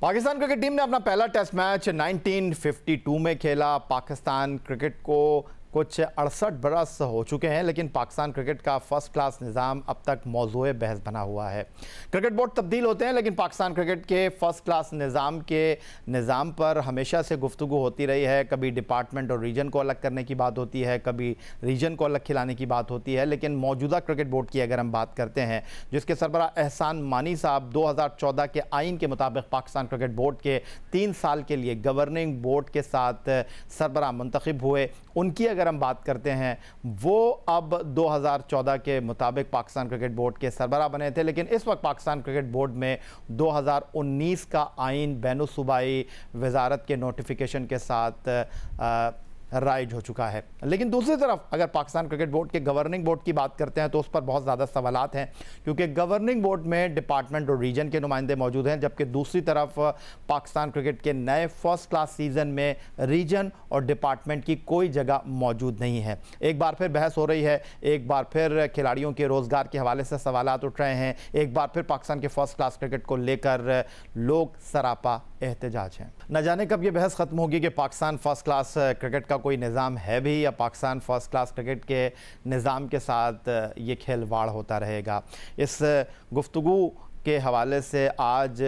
Pakistan cricket team ने अपना पहला टेस्ट मैच 1952 में खेला। पाकिस्तान क्रिकेट को कुछ 68 बरस हो चुके हैं, लेकिन पाकिस्तान क्रिकेट का फर्स्ट क्लास निज़ाम अब तक मौजूए बहस बना हुआ है। क्रिकेट बोर्ड तब्दील होते हैं, लेकिन पाकिस्तान क्रिकेट के फर्स्ट क्लास निज़ाम पर हमेशा से गुफ्तगू होती रही है। कभी डिपार्टमेंट और रीजन को अलग करने की बात होती है, कभी रीजन को अलग खिलाने की बात होती है। लेकिन मौजूदा क्रिकेट बोर्ड की अगर हम बात करते हैं, जिसके सरबराह एहसान मानी साहब 2014 के आइन के मुताबिक पाकिस्तान क्रिकेट बोर्ड के 3 साल के लिए गवर्निंग बोर्ड के साथ सरबराह मुंतखब हुए, उनकी अगर हम बात करते हैं, वो अब 2014 के मुताबिक पाकिस्तान क्रिकेट बोर्ड के सरबराह बने थे। लेकिन इस वक्त पाकिस्तान क्रिकेट बोर्ड में 2019 का आइन बैनुसूबाई वजारत के नोटिफिकेशन के साथ राइज हो चुका है। लेकिन दूसरी तरफ अगर पाकिस्तान क्रिकेट बोर्ड के गवर्निंग बोर्ड की बात करते हैं तो उस पर बहुत ज़्यादा सवालात हैं, क्योंकि गवर्निंग बोर्ड में डिपार्टमेंट और रीजन के नुमाइंदे मौजूद हैं, जबकि दूसरी तरफ पाकिस्तान क्रिकेट के नए फर्स्ट क्लास सीज़न में रीजन और डिपार्टमेंट की कोई जगह मौजूद नहीं है। एक बार फिर बहस हो रही है, एक बार फिर खिलाड़ियों के रोज़गार के हवाले से सवालात उठ रहे हैं, एक बार फिर पाकिस्तान के फर्स्ट क्लास क्रिकेट को लेकर लोग सरापा एहतजाज हैं। न जाने कब ये बहस ख़त्म होगी कि पाकिस्तान फर्स्ट क्लास क्रिकेट का कोई निज़ाम है भी, या पाकिस्तान फर्स्ट क्लास क्रिकेट के निज़ाम के साथ ये खिलवाड़ होता रहेगा। इस गुफ्तगू के हवाले से आज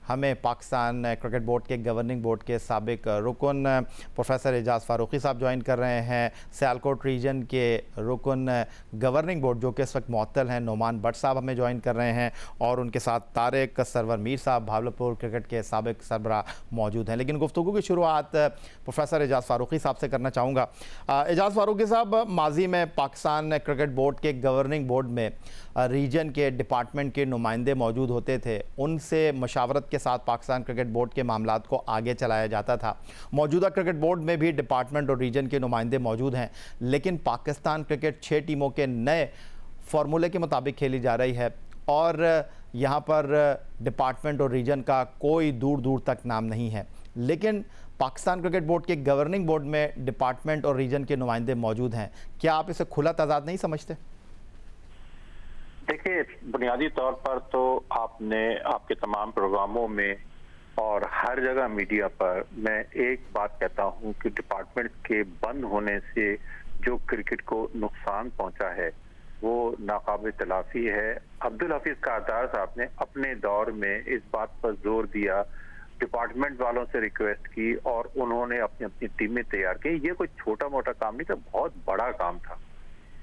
हमें पाकिस्तान क्रिकेट बोर्ड के गवर्निंग बोर्ड के साबिक रुकन प्रोफेसर एजाज़ फ़ारूकी साहब ज्वाइन कर रहे हैं। सियालकोट रीजन के रुकन गवर्निंग बोर्ड जो कि इस वक्त मुअत्तल हैं, नोमान भट्ट साहब हमें ज्वाइन कर रहे हैं, और उनके साथ तारिक सरवर मीर साहब भावलपुर क्रिकेट के साबिक सरबराह मौजूद हैं। लेकिन गुफ्तगू की शुरुआत प्रोफेसर एजाज़ फ़ारूकी साहब से करना चाहूँगा। एजाज़ फ़ारूकी साहब, माजी में पाकिस्तान क्रिकेट बोर्ड के गवर्निंग बोर्ड में रीजन के डिपार्टमेंट के नुमाइंदे मौजूद होते थे, उनसे मशावरत के साथ पाकिस्तान क्रिकेट बोर्ड के मामलात को आगे चलाया जाता था। मौजूदा क्रिकेट बोर्ड में भी डिपार्टमेंट और रीजन के नुमाइंदे मौजूद हैं, लेकिन पाकिस्तान क्रिकेट 6 टीमों के नए फार्मूले के मुताबिक खेली जा रही है, और यहाँ पर डिपार्टमेंट और रीजन का कोई दूर दूर तक नाम नहीं है। लेकिन पाकिस्तान क्रिकेट बोर्ड के गवर्निंग बोर्ड में डिपार्टमेंट और रीजन के नुमाइंदे मौजूद हैं। क्या आप इसे खुला तजाद नहीं समझते? देखिए, बुनियादी तौर पर तो आपने आपके तमाम प्रोग्रामों में और हर जगह मीडिया पर मैं एक बात कहता हूं कि डिपार्टमेंट के बंद होने से जो क्रिकेट को नुकसान पहुंचा है वो नाकाबिल तलाफी है। अब्दुल हफीज कारदार साहब ने अपने दौर में इस बात पर जोर दिया, डिपार्टमेंट वालों से रिक्वेस्ट की, और उन्होंने अपनी अपनी टीमें तैयार की। ये कोई छोटा मोटा काम नहीं था, बहुत बड़ा काम था,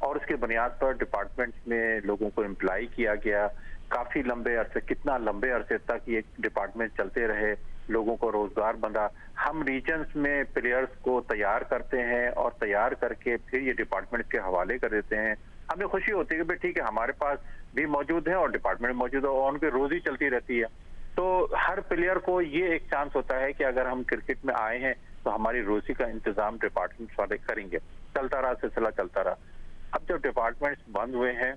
और उसके बुनियाद पर डिपार्टमेंट में लोगों को एम्प्लॉय किया गया। काफी लंबे अरसे, कितना लंबे अरसे तक ये डिपार्टमेंट चलते रहे, लोगों को रोजगार बंधा। हम रीजन्स में प्लेयर्स को तैयार करते हैं और तैयार करके फिर ये डिपार्टमेंट के हवाले कर देते हैं। हमें खुशी होती है कि भाई ठीक है, हमारे पास भी मौजूद है और डिपार्टमेंट मौजूद है, और उनकी रोजी चलती रहती है। तो हर प्लेयर को ये एक चांस होता है कि अगर हम क्रिकेट में आए हैं तो हमारी रोजी का इंतजाम डिपार्टमेंट वाले करेंगे। चलता रहा, सिलसिला चलता रहा। अब जब डिपार्टमेंट्स बंद हुए हैं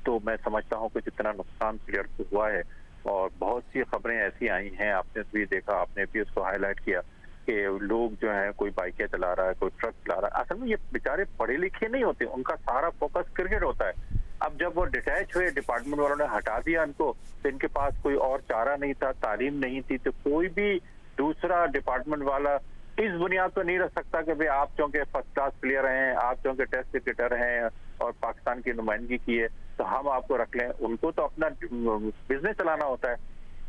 तो मैं समझता हूं कि जितना नुकसान प्लेयर को हुआ है, और बहुत सी खबरें ऐसी आई हैं, आपने भी देखा, आपने भी उसको हाईलाइट किया कि लोग जो हैं, कोई बाइकें चला रहा है, कोई ट्रक चला रहा है। असल में ये बेचारे पढ़े लिखे नहीं होते, उनका सारा फोकस क्रिकेट होता है। अब जब वो डिटैच हुए, डिपार्टमेंट वालों ने हटा दिया उनको, तो इनके पास कोई और चारा नहीं था, तालीम नहीं थी, तो कोई भी दूसरा डिपार्टमेंट वाला इस बुनियाद पर नहीं रख सकता कि भाई आप चूंकि फर्स्ट क्लास प्लेयर हैं, आप चूंकि टेस्ट क्रिकेटर हैं और पाकिस्तान की नुमाइंदगी की है तो हम आपको रख लें। उनको तो अपना बिजनेस चलाना होता है।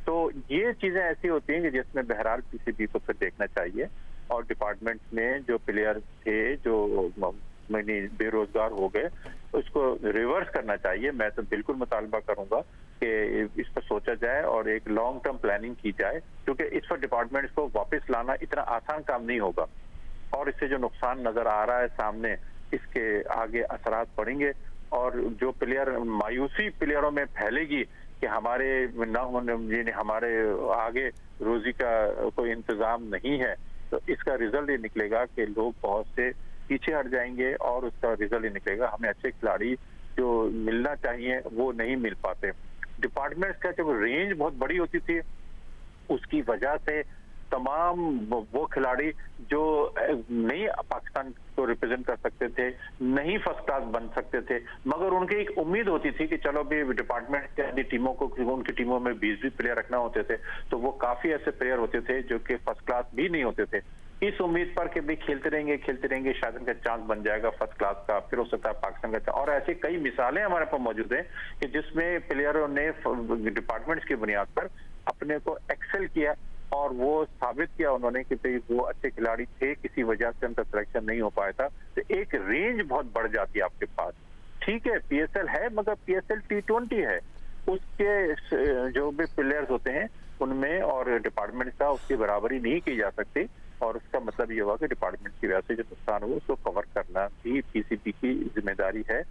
तो ये चीजें ऐसी होती हैं कि जिसमें बहरहाल पीसीबी को फिर देखना चाहिए, और डिपार्टमेंट में जो प्लेयर थे जो बेरोजगार हो गए उसको रिवर्स करना चाहिए। मैं तो बिल्कुल मुतालबा करूंगा कि इस पर सोचा जाए और एक लॉन्ग टर्म प्लानिंग की जाए, क्योंकि इस पर डिपार्टमेंट्स को वापस लाना इतना आसान काम नहीं होगा, और इससे जो नुकसान नजर आ रहा है सामने, इसके आगे असरात पड़ेंगे, और जो प्लेयर मायूसी प्लेयरों में फैलेगी कि हमारे ना होने, हमारे आगे रोजी का कोई इंतजाम नहीं है, तो इसका रिजल्ट ये निकलेगा कि लोग बहुत से पीछे हट जाएंगे, और उसका रिजल्ट ये निकलेगा हमें अच्छे खिलाड़ी जो मिलना चाहिए वो नहीं मिल पाते। डिपार्टमेंट्स का जब रेंज बहुत बड़ी होती थी, उसकी वजह से तमाम वो खिलाड़ी जो नहीं पाकिस्तान को रिप्रेजेंट कर सकते थे, नहीं फर्स्ट क्लास बन सकते थे, मगर उनकी एक उम्मीद होती थी कि चलो भी डिपार्टमेंट की टीमों को, उनकी टीमों में 20-20 प्लेयर रखना होते थे, तो वो काफी ऐसे प्लेयर होते थे जो कि फर्स्ट क्लास भी नहीं होते थे। इस उम्मीद पर कि भाई खेलते रहेंगे शायद उनका चांस बन जाएगा फर्स्ट क्लास का, फिर हो सकता है पाकिस्तान का। और ऐसी कई मिसालें हमारे पास मौजूद हैं कि जिसमें प्लेयरों ने डिपार्टमेंट्स की बुनियाद पर अपने को एक्सेल किया और वो साबित किया उन्होंने कि भाई वो अच्छे खिलाड़ी थे, किसी वजह से उनका सिलेक्शन नहीं हो पाया था। तो एक रेंज बहुत बढ़ जाती है आपके पास। ठीक है, पीएसएल है, मगर पीएसएल T20 है, उसके जो भी प्लेयर्स होते हैं उनमें और डिपार्टमेंट का उसकी बराबरी नहीं की जा सकती। और उसका मतलब ये हुआ कि डिपार्टमेंट की वजह से जो नुकसान हुआ उसको कवर करना भी पीसीबी की जिम्मेदारी है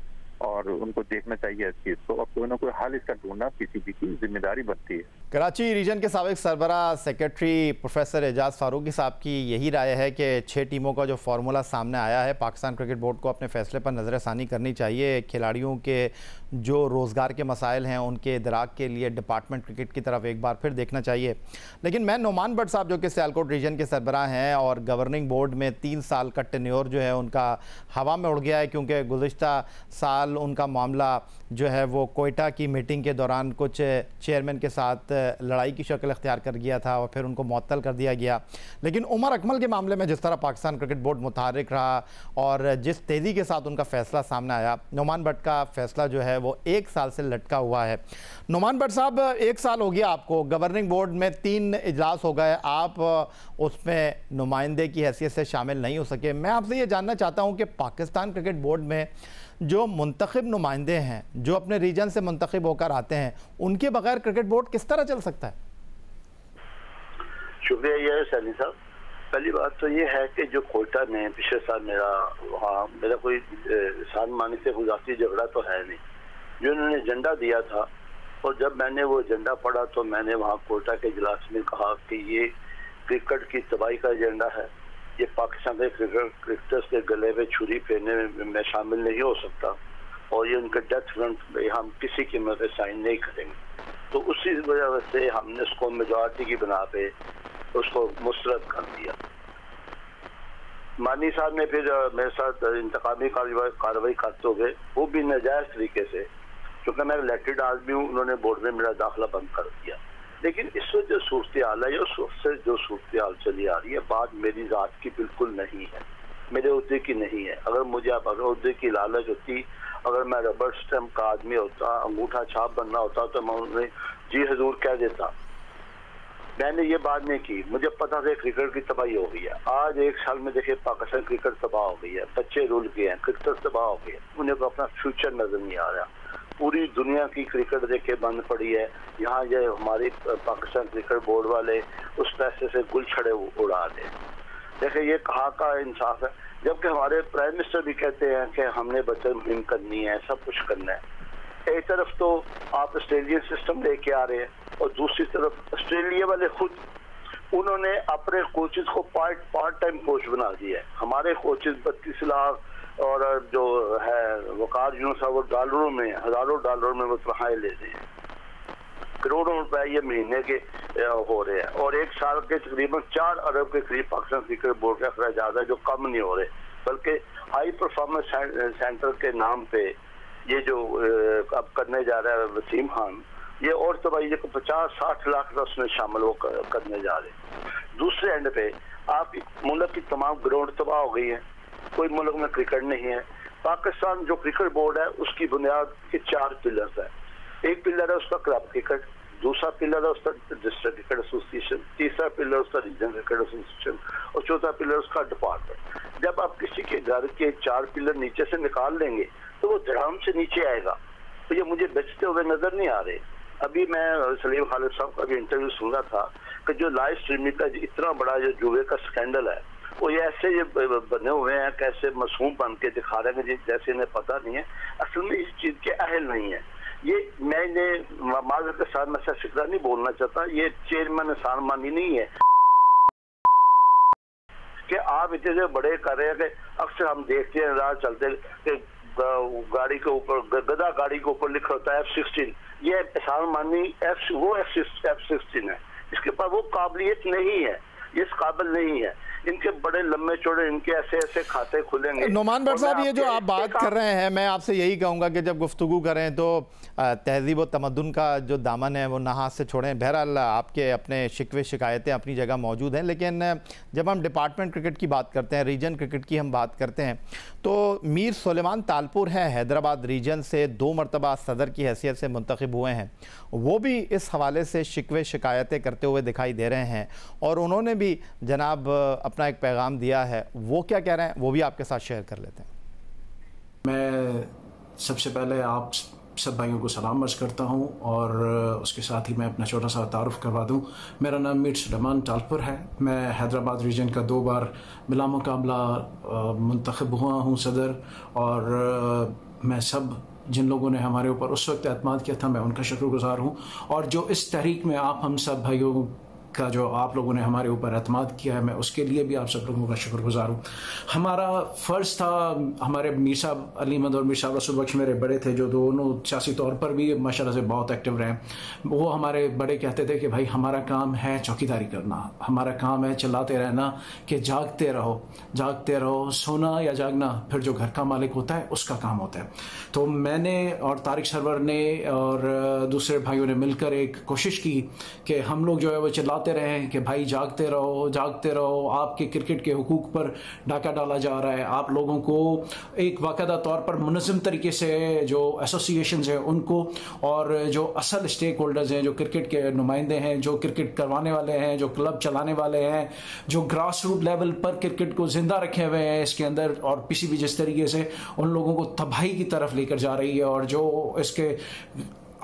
और उनको देखना चाहिए इस चीज को, और कोई ना कोई हल इसका ढूंढना पीसीबी की जिम्मेदारी बनती है। कराची रीजन के साबिक सरबराह सेक्रेटरी प्रोफेसर एजाज फारूकी साहब की यही राय है कि 6 टीमों का जो फार्मूला सामने आया है, पाकिस्तान क्रिकेट बोर्ड को अपने फैसले पर नज़रसानी करनी चाहिए। खिलाड़ियों के जो रोज़गार के मसाइल हैं उनके इदराक के लिए डिपार्टमेंट क्रिकेट की तरफ एक बार फिर देखना चाहिए। लेकिन मैं नोमान भट्ट साहब जो कि सियालकोट रीजन के सरबराह हैं और गवर्निंग बोर्ड में 3 साल का टेन्योर जो है उनका हवा में उड़ गया है, क्योंकि गुज़िश्ता साल उनका मामला जो है वो कोयटा की मीटिंग के दौरान कुछ चेयरमैन के साथ लड़ाई की शक्ल अख्तियार कर गया था और फिर उनको मुअत्तल कर दिया गया। लेकिन उमर अकमल के मामले में जिस तरह पाकिस्तान क्रिकेट बोर्ड मुतहर्रिक रहा और जिस तेज़ी के साथ उनका फैसला सामने आया, नोमान भट्ट का फैसला जो है वो 1 साल से लटका हुआ है। नोमान भट्ट साहब, 1 साल हो गया आपको, गवर्निंग बोर्ड में 3 इजलास हो गए, आप उसमें नुमाइंदे की हैसियत से शामिल नहीं हो सके। मैं आपसे ये जानना चाहता हूँ कि पाकिस्तान क्रिकेट बोर्ड में जो मुंतखब नुमाइंदे हैं, जो अपने रीजन से मुंतखब होकर आते हैं, उनके बगैर क्रिकेट बोर्ड किस तरह चल सकता है? शुक्रिया। यह सैनी साहब, पहली बात तो ये है कि जो कोयटा ने पिछले साल मेरा कोई सान मानी से कोई जाती झगड़ा तो है नहीं, जो उन्होंने एजेंडा दिया था, और जब मैंने वो एजेंडा पढ़ा तो मैंने वहाँ कोयटा के इजलास में कहा कि ये क्रिकेट की तबाही का एजेंडा है, ये पाकिस्तान के क्रिकेटर्स के गले में छुरी फेरने में शामिल नहीं हो सकता, और ये उनके डेथ वारंट में हम किसी कीमत पे साइन नहीं करेंगे। तो उसी वजह से हमने उसको मेजॉरिटी की बना पे उसको मुस्तरद कर दिया। मानी साहब ने फिर मेरे साथ इंतकामी कार्रवाई करते हुए, वो भी नाजायज तरीके से, क्योंकि मैं इलेक्टेड आदमी हूँ, उन्होंने बोर्ड में मेरा दाखिला बंद कर दिया। लेकिन इस वक्त जो सूरत हाल है, उस वक्त से जो सूरत हाल चली आ रही है, बात मेरी जात की बिल्कुल नहीं है, मेरे उहदे की नहीं है। अगर मुझे अब उहदे की लालच होती, अगर मैं रबर स्टैम्प का आदमी होता, अंगूठा छाप बनना होता, तो मैं उन्हें जी हजूर कह देता। मैंने ये बात नहीं की, मुझे पता था क्रिकेट की तबाही हो गई है। आज 1 साल में देखिए पाकिस्तान क्रिकेट तबाह हो गई है, बच्चे रुल गए हैं, क्रिकेट तबाह हो गए, उन्हें को अपना फ्यूचर नजर नहीं आ रहा। पूरी दुनिया की क्रिकेट देखे बंद पड़ी है, यहाँ ये हमारी पाकिस्तान क्रिकेट बोर्ड वाले उस पैसे से गुल छड़े उड़ा दे। देखिए ये कहाँ का इंसाफ है, जबकि हमारे प्राइम मिनिस्टर भी कहते हैं कि हमने बचत मुहिम करनी है, सब कुछ करना है। एक तरफ तो आप ऑस्ट्रेलियन सिस्टम लेके आ रहे हैं, और दूसरी तरफ ऑस्ट्रेलिया वाले खुद उन्होंने अपने कोचेज को पार्ट टाइम कोच बना दिया है। हमारे कोचेज 32 लाख और जो है वकार यूनुस वो डॉलरों में, हजारों डॉलरों में वो तनख्वाहें ले रहे हैं, करोड़ों रुपए ये महीने के हो रहे हैं, और 1 साल के तकरीबन 4 अरब के करीब पाकिस्तान क्रिकेट बोर्ड के अखराजात है, जो कम नहीं हो रहे, बल्कि हाई परफॉर्मेंस सेंटर के नाम पे ये जो अब करने जा रहा है वसीम खान, ये और तो भाई 50-60 लाख का उसमें शामिल वो करने जा रहे हैं। दूसरे एंड पे आप मुल्क की तमाम ग्राउंड तबाह हो गई है, कोई मुल्क में क्रिकेट नहीं है। पाकिस्तान जो क्रिकेट बोर्ड है उसकी बुनियाद के 4 पिलर्स है। एक पिलर है उसका क्लब क्रिकेट, दूसरा पिलर है उसका डिस्ट्रिक्ट क्रिकेट एसोसिएशन, तीसरा पिलर उसका रीजनल क्रिकेट एसोसिएशन, और चौथा पिलर उसका डिपार्टमेंट। जब आप किसी के घर के 4 पिलर नीचे से निकाल लेंगे तो वो धड़ाम से नीचे आएगा। तो ये मुझे बचते हुए नजर नहीं आ रहे। अभी मैं सलीम खालिद साहब का भी इंटरव्यू सुन रहा था कि जो लाइव स्ट्रीमिंग का इतना बड़ा जो जुए का स्कैंडल है, वो ऐसे ये बने हुए हैं, कैसे मासूम बन के दिखा रहे हैं जैसे इन्हें पता नहीं है, असल में इस चीज के अहल नहीं है। ये मैंने माजरत के साथ मैं फिक्रा नहीं बोलना चाहता, ये चेयरमैन एहसान मानी नहीं है कि आप इतने बड़े कर रहे हैं कि अक्सर हम देखते हैं राह चलते कि गाड़ी के ऊपर गधा गाड़ी के ऊपर लिखा होता है F-16, ये एहसान मानी वो F-16 है, इसके पास वो काबिलियत नहीं है। इस काबिल नहीं है। इनके बड़े लंबे चौड़े इनके ऐसे खाते खुलेंगे। नोमान भट्ट साहब, ये जो आप बात कर रहे हैं, मैं आपसे यही कहूँगा कि जब गुफ्तगू करें तो तहजीब और तमद्दुन का जो दामन है वो ना हाथ से छोड़ें। बहरहाल आपके अपने शिकवे शिकायतें अपनी जगह मौजूद हैं, लेकिन जब हम डिपार्टमेंट क्रिकेट की बात करते हैं, रीजन क्रिकेट की हम बात करते हैं, तो मीर सुलेमान तालपुर हैं, हैदराबाद रीजन से 2 मरतबा सदर की हैसियत से मुंतखब हुए हैं। वो भी इस हवाले से शिकवे शिकायतें करते हुए दिखाई दे रहे हैं और उन्होंने भी जनाब अपना एक पैगाम दिया है। वो क्या कह रहे हैं वो भी आपके साथ शेयर कर लेते हैं। मैं सबसे पहले आप सब भाइयों को सलाम अर्ज़ करता हूं और उसके साथ ही मैं अपना छोटा सा तारुफ करवा दूं। मेरा नाम मीर सुलेमान तालपुर है। मैं हैदराबाद रीजन का 2 बार बिला मुकाबला मुंतखब हुआ हूं सदर, और मैं सब जिन लोगों ने हमारे ऊपर उस वक्त एतमाद किया था मैं उनका शुक्रगुजार हूं, और जो इस तहरीक में आप हम सब भाइयों का जो आप लोगों ने हमारे ऊपर एतमाद किया है मैं उसके लिए भी आप सब लोगों का शुक्रगुजार हूँ। हमारा फ़र्ज़ था, हमारे मीर साहब अली अहमद और मीर साहब रसूल बख्श मेरे बड़े थे जो दोनों सियासी तौर पर भी माशाल्लाह से बहुत एक्टिव रहे। वो हमारे बड़े कहते थे कि भाई हमारा काम है चौकीदारी करना, हमारा काम है चिल्लाते रहना कि जागते रहो, सोना या जागना फिर जो घर का मालिक होता है उसका काम होता है। तो मैंने और तारिक सरवर ने और दूसरे भाइयों ने मिलकर एक कोशिश की कि हम लोग जो है वो चिल्लाते रहे कि भाई जागते रहो, आपके क्रिकेट के हुकूक पर डाका डाला जा रहा है। आप लोगों को एक बाकायदा तौर पर मुनज़्ज़म तरीके से जो एसोसिएशंस हैं उनको और जो असल स्टेक होल्डर्स हैं, जो क्रिकेट के नुमाइंदे हैं, जो क्रिकेट करवाने वाले हैं, जो क्लब चलाने वाले हैं, जो ग्रास रूट लेवल पर क्रिकेट को जिंदा रखे हुए हैं इसके अंदर, और पीसीबी जिस तरीके से उन लोगों को तबाही की तरफ लेकर जा रही है और जो इसके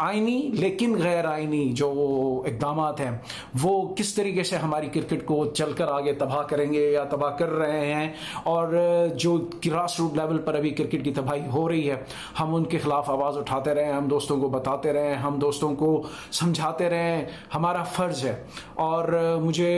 आईनी लेकिन गैर आईनी जो इक़दामात हैं वो किस तरीके से हमारी क्रिकेट को चलकर आगे तबाह करेंगे या तबाह कर रहे हैं, और जो ग्रास रूट लेवल पर अभी क्रिकेट की तबाही हो रही है हम उनके खिलाफ आवाज़ उठाते रहें, हम दोस्तों को बताते रहें, हम दोस्तों को समझाते रहें, हमारा फ़र्ज़ है। और मुझे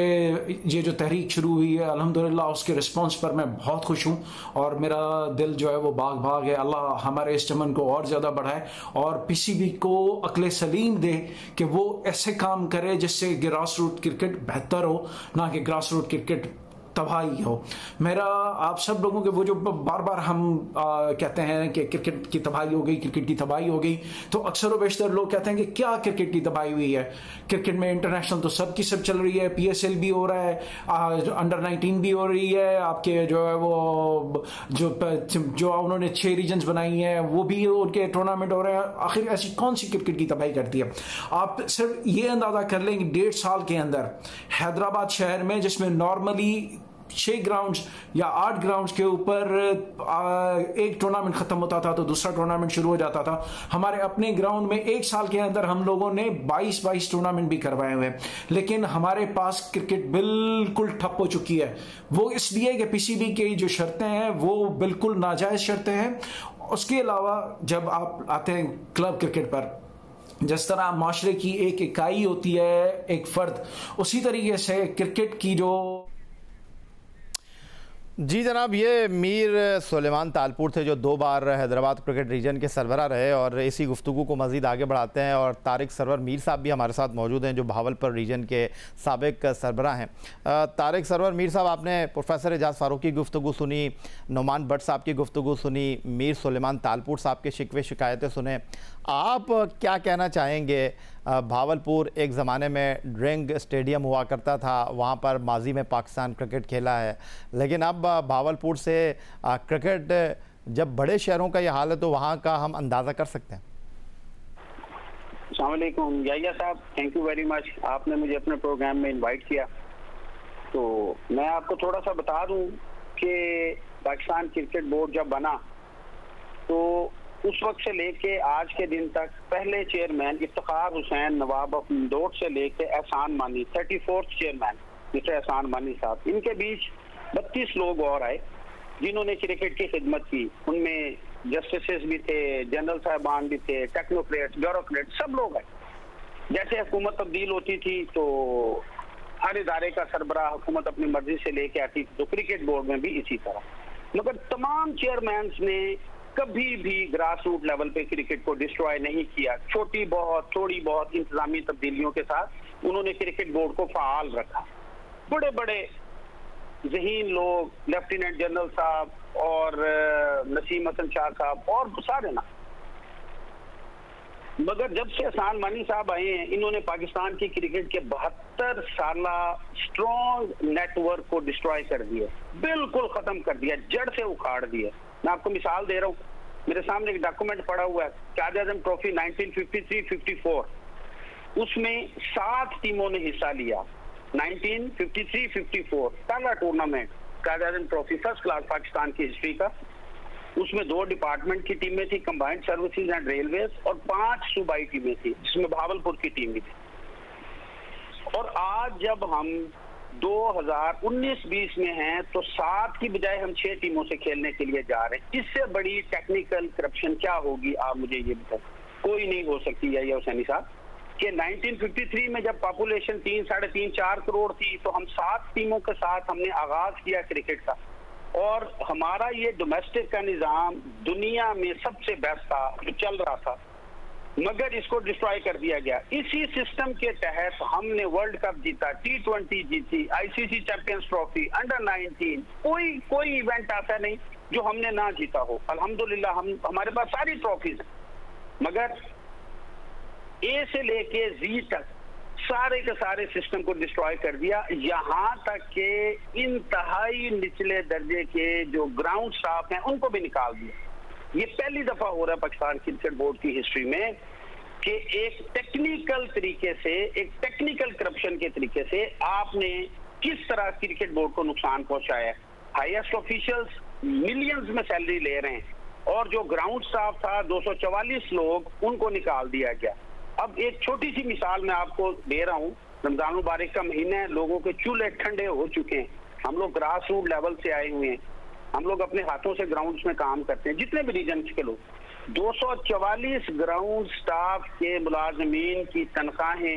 ये जो तहरीक शुरू हुई है अल्हम्दुलिल्लाह उसके रिस्पॉन्स पर मैं बहुत खुश हूँ और मेरा दिल जो है वो बाग बाग है। अल्लाह हमारे इस चमन को और ज़्यादा बढ़ाए और पीसीबी को अक्ले सलीम दे कि वो ऐसे काम करे जिससे ग्रास रूट क्रिकेट बेहतर हो, ना कि ग्रास रूट क्रिकेट तबाही हो। मेरा आप सब लोगों के वो जो बार बार हम कहते हैं कि क्रिकेट की तबाही हो गई, तो अक्सर व बेशतर लोग कहते हैं कि क्या क्रिकेट की तबाही हुई है। क्रिकेट में इंटरनेशनल तो सब की सब चल रही है, PSL भी हो रहा है, अंडर 19 भी हो रही है, आपके जो है वो जो उन्होंने 6 रीजन्स बनाई हैं वो भी उनके टूर्नामेंट हो रहे हैं। आखिर ऐसी कौन सी क्रिकेट की तबाही करती है? आप सिर्फ ये अंदाजा कर लें कि 1.5 साल के अंदर हैदराबाद शहर में, जिसमें नॉर्मली 6 ग्राउंड्स या 8 ग्राउंड्स के ऊपर एक टूर्नामेंट खत्म होता था तो दूसरा टूर्नामेंट शुरू हो जाता था, हमारे अपने ग्राउंड में 1 साल के अंदर हम लोगों ने 22 टूर्नामेंट भी करवाए हुए हैं। लेकिन हमारे पास क्रिकेट बिल्कुल ठप हो चुकी है। वो इसलिए कि पीसीबी की जो शर्तें हैं वो बिल्कुल नाजायज शर्तें हैं। उसके अलावा जब आप आते हैं क्लब क्रिकेट पर, जिस तरह माशरे की एक इकाई होती है, एक फर्द, उसी तरीके से क्रिकेट की जो जी जनाब, ये मीर सुलेमान तालपुर थे जो 2 बार हैदराबाद क्रिकेट रीजन के सरबराह रहे और इसी गुफ्तगू को मज़ीद आगे बढ़ाते हैं। और तारिक सरवर मीर साहब भी हमारे साथ मौजूद हैं जो भावलपुर रीजन के साबिक सरबराह हैं। तारिक सरवर मीर साहब, आपने प्रोफेसर एजाज फारूकी की गुफ्तगू सुनी, नोमान भट्ट साहब की गुफ्तगू सुनी, मीर सुलेमान तालपुर साहब के शिकवे शिकायतें सुने, आप क्या कहना चाहेंगे? भावलपुर एक ज़माने में ड्रिंग स्टेडियम हुआ करता था, वहाँ पर माजी में पाकिस्तान क्रिकेट खेला है, लेकिन अब भावलपुर से क्रिकेट जब बड़े शहरों का ये हाल है तो वहाँ का हम अंदाज़ा कर सकते हैं। अस्सलाम वालेकुम याया साहब, थैंक यू वेरी मच, आपने मुझे अपने प्रोग्राम में इनवाइट किया। तो मैं आपको थोड़ा सा बता दूं कि पाकिस्तान क्रिकेट बोर्ड जब बना तो उस वक्त से लेके आज के दिन तक पहले chairman Iftikhar Hussain Nawab of Indore से लेके एहसान मानी 34th चेयरमैन जिसे एहसान मानी साहब, इनके बीच 32 लोग और आए जिन्होंने क्रिकेट की खिदमत की। उनमें जस्टिसेस भी थे, जनरल साहबान भी थे, टेक्नोक्रेट्स, ब्यूरोक्रेट्स, सब लोग आए। जैसे हुकूमत तब्दील होती थी तो हर इदारे का सरबराह हुकूमत अपनी मर्जी से लेके आती थी, तो क्रिकेट बोर्ड में भी इसी तरह। मगर तमाम चेयरमैन ने कभी भी ग्रास रूट लेवल पे क्रिकेट को डिस्ट्रॉय नहीं किया। थोड़ी बहुत इंतजामी तब्दीलियों के साथ उन्होंने क्रिकेट बोर्ड को फाल रखा। बड़े बड़े ज़हीन लोग, लेफ्टिनेंट जनरल साहब और नसीम हसन शाह साहब और सारे ना, मगर जब से एहसान मानी साहब आए हैं, इन्होंने पाकिस्तान की क्रिकेट के 72 साला स्ट्रॉन्ग नेटवर्क को डिस्ट्रॉय कर दिया, बिल्कुल खत्म कर दिया, जड़ से उखाड़ दिया। मैं आपको मिसाल दे रहा हूँ, मेरे सामने एक डॉक्यूमेंट पड़ा हुआ है, कायद-ए-आज़म ट्रॉफी 1953-54, उसमें 7 टीमों ने हिस्सा लिया। 1953-54 पहला tournament Quaid-e-Azam trophy, first class Pakistan की हिस्ट्री का। उसमें 2 डिपार्टमेंट की टीमें थी, कंबाइंड सर्विसेज एंड रेलवेज, और 5 सूबाई टीमें थी, जिसमें भावलपुर की टीम भी थी। और आज जब हम 2019-20 में हैं, तो 7 की बजाय हम 6 टीमों से खेलने के लिए जा रहे हैं। इससे बड़ी टेक्निकल करप्शन क्या होगी, आप मुझे ये बताएं। कोई नहीं हो सकती है ये हुसैनी साहब कि 1953 में जब पॉपुलेशन 3-3.5-4 करोड़ थी, तो हम 7 टीमों के साथ हमने आगाज किया क्रिकेट का, और हमारा ये डोमेस्टिक का निज़ाम दुनिया में सबसे बेस्ट था, जो चल रहा था, मगर इसको डिस्ट्रॉय कर दिया गया। इसी सिस्टम के तहत हमने वर्ल्ड कप जीता, T20 जीती, ICC चैंपियंस ट्रॉफी, अंडर-19, कोई इवेंट ऐसा नहीं जो हमने ना जीता हो। अल्हम्दुलिल्लाह हमारे पास सारी ट्रॉफीज हैं, मगर ए से लेके जी तक सारे के सारे सिस्टम को डिस्ट्रॉय कर दिया। यहाँ तक के इंतहाई निचले दर्जे के जो ग्राउंड स्टाफ हैं उनको भी निकाल दिया। ये पहली दफा हो रहा है पाकिस्तान क्रिकेट बोर्ड की हिस्ट्री में कि एक टेक्निकल तरीके से, एक टेक्निकल करप्शन के तरीके से आपने किस तरह क्रिकेट बोर्ड को नुकसान पहुंचाया। हाईएस्ट ऑफिशियल्स मिलियंस में सैलरी ले रहे हैं, और जो ग्राउंड स्टाफ था 244 लोग, उनको निकाल दिया गया। अब एक छोटी सी मिसाल मैं आपको दे रहा हूँ, रमजान मुबारक का महीना है, लोगों के चूल्हे ठंडे हो चुके हैं, हम लोग ग्रास रूट लेवल से आए हुए हैं, हम लोग अपने हाथों से ग्राउंड्स में काम करते हैं, जितने भी रीजन के लोग। 244 ग्राउंड स्टाफ के मुलाजमीन की तनख्वाहें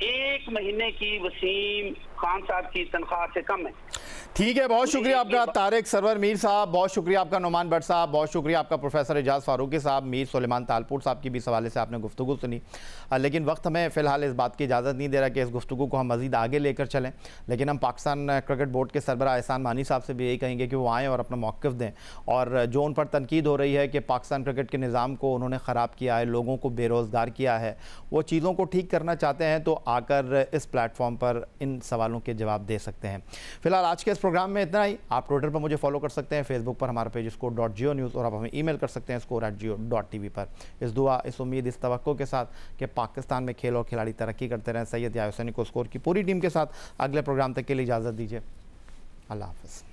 1 महीने की वसीम खान साहब की तनख्वाह से कम है। ठीक है, बहुत शुक्रिया आपका तारिक सरवर मीर साहब, बहुत शुक्रिया आपका नुमान भट्ट साहब, बहुत शुक्रिया आपका प्रोफेसर एजाज फारूकी साहब, मीर सुलेमान तालपुर साहब की भी सवाले से आपने गुफ्तगू सुनी। लेकिन वक्त हमें फ़िलहाल इस बात की इजाज़त नहीं दे रहा कि इस गुफ्तगू को हम मज़ीद आगे लेकर चलें, लेकिन हम पाकिस्तान क्रिकेट बोर्ड के सरबराह एहसान मानी साहब से भी यही कहेंगे कि वो आएँ और अपना मौक़िफ़ दें। और जो उन पर तनकीद हो रही है कि पाकिस्तान क्रिकेट के निज़ाम को उन्होंने ख़राब किया है, लोगों को बेरोज़गार किया है, वो चीज़ों को ठीक करना चाहते हैं तो आकर इस प्लेटफॉर्म पर इन सवालों के जवाब दे सकते हैं। फ़िलहाल आज के इस प्रोग्राम में इतना ही। आप ट्विटर पर मुझे फॉलो कर सकते हैं, फेसबुक पर हमारा पेज score.geo न्यूज़, और आप हमें ईमेल कर सकते हैं score@geo.tv पर। इस दुआ, इस उम्मीद, इस तवक्को के साथ कि पाकिस्तान में खेल और खिलाड़ी तरक्की करते रहें, सैयद याहिया हुसैनी को स्कोर की पूरी टीम के साथ अगले प्रोग्राम तक के लिए इजाज़त दीजिए। अल्लाह हाफ़िज़।